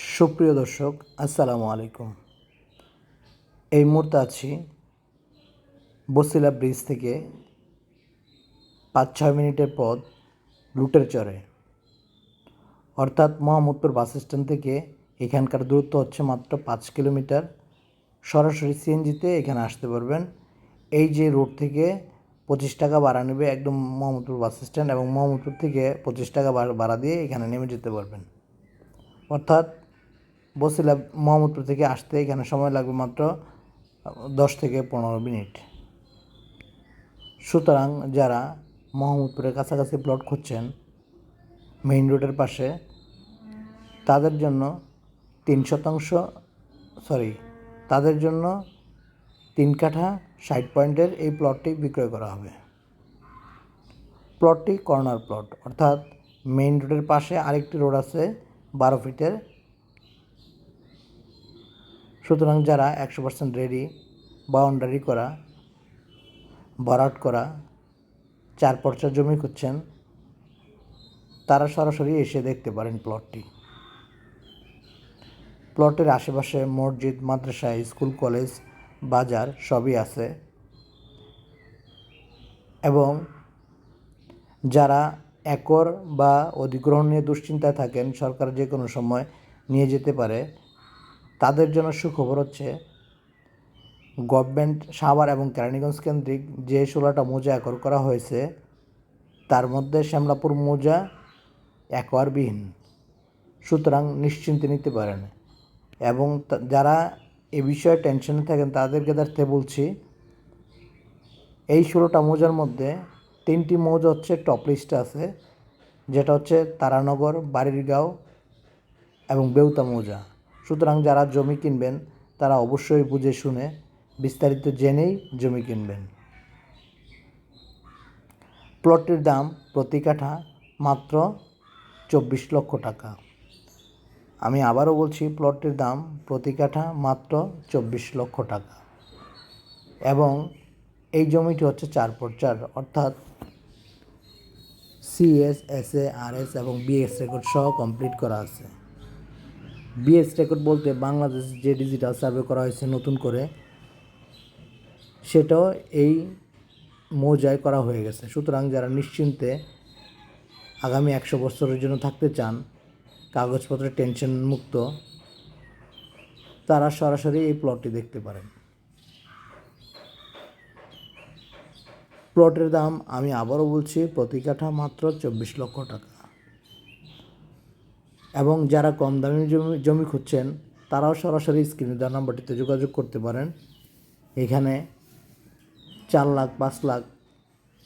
সুপ্রিয় দর্শক, আসসালামু আলাইকুম। এই মুহূর্তে আছি বছিলা ব্রিজ থেকে ৫-৬ মিনিটের পথ লুটের চরে, অর্থাৎ মোহাম্মদপুর বাস স্ট্যান্ড থেকে এখানকার দূরত্ব হচ্ছে মাত্র ৫ কিলোমিটার। সরাসরি সিএনজিতে এখানে আসতে পারবেন। এই যে রোড থেকে 25 টাকা ভাড়া নেবে একদম মোহাম্মদপুর বাস স্ট্যান্ড, এবং মোহাম্মদপুর থেকে 25 টাকা ভাড়া দিয়ে এখানে নেমে যেতে পারবেন। অর্থাৎ বছিলা মোহাম্মদপুর থেকে আসতে এখানে সময় লাগবে মাত্র 10 থেকে 15 মিনিট। সুতরাং যারা মোহাম্মদপুরের কাছাকাছি প্লট খুঁজছেন মেইন রোডের পাশে, তাদের জন্য 3 কাঠা 60 পয়েন্টের এই প্লটটি বিক্রয় করা হবে। প্লটটি কর্নার প্লট, অর্থাৎ মেইন রোডের পাশে আরেকটি রোড আছে 12 ফিটের। সুতরাং যারা 100% রেডি, বাউন্ডারি করা, ভরাট করা 4 পর্চা জমি খুঁজছেন, তারা সরাসরি এসে দেখতে পারেন প্লটটি। প্লটের আশেপাশে মসজিদ, মাদ্রাসা, স্কুল, কলেজ, বাজার সবই আছে। এবং যারা একর বা অধিগ্রহণ নিয়ে দুশ্চিন্তায় থাকেন, সরকার যে কোনো সময় নিয়ে যেতে পারে, তাদের জন্য সুখবর হচ্ছে গভর্নমেন্ট সাভার এবং কেরানীগঞ্জ কেন্দ্রিক যে 16টা মৌজা একর করা হয়েছে, তার মধ্যে শ্যামলাপুর মৌজা একরবিহীন। সুতরাং নিশ্চিন্তে নিতে পারেন। এবং যারা এ বিষয়ে টেনশনে থাকেন তাদেরকে দেখতে বলছি, এই 16টা মৌজার মধ্যে 3টি মৌজা হচ্ছে টপ লিস্টে আছে, যেটা হচ্ছে তারানগর, বাড়িরগাঁও এবং বেউতা মৌজা। সুতরাং যারা জমি কিনবেন তারা অবশ্যই বুঝে শুনে বিস্তারিত জেনেই জমি কিনবেন। প্লটটির দাম প্রতি কাঠা মাত্র 24 লক্ষ টাকা। আমি আবারও বলছি, প্লটটির দাম প্রতি কাঠা মাত্র 24 লক্ষ টাকা। এবং এই জমিটি হচ্ছে 4 পর্চার, অর্থাৎ CS, SA, RS এবং BS রেকর্ড সহ কমপ্লিট করা আছে। BS রেকর্ড বলতে বাংলাদেশ যে ডিজিটাল সার্ভে করা হয়েছে নতুন করে, সেটাও এই মৌজায় করা হয়ে গেছে। সুতরাং যারা নিশ্চিন্তে আগামী 100 বছরের জন্য থাকতে চান, কাগজপত্রের টেনশন মুক্ত, তারা সরাসরি এই প্লটটি দেখতে পারেন। প্লটের দাম আমি আবারও বলছি, প্রতি কাঠা মাত্র 24 লক্ষ টাকা। এবং যারা কম দামি জমি খুঁজছেন, তারাও সরাসরি স্ক্রিনে দেওয়া নাম্বারটিতে যোগাযোগ করতে পারেন। এখানে 4 লাখ, 5 লাখ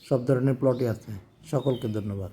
সব ধরনের প্লটই আছে। সকলকে ধন্যবাদ।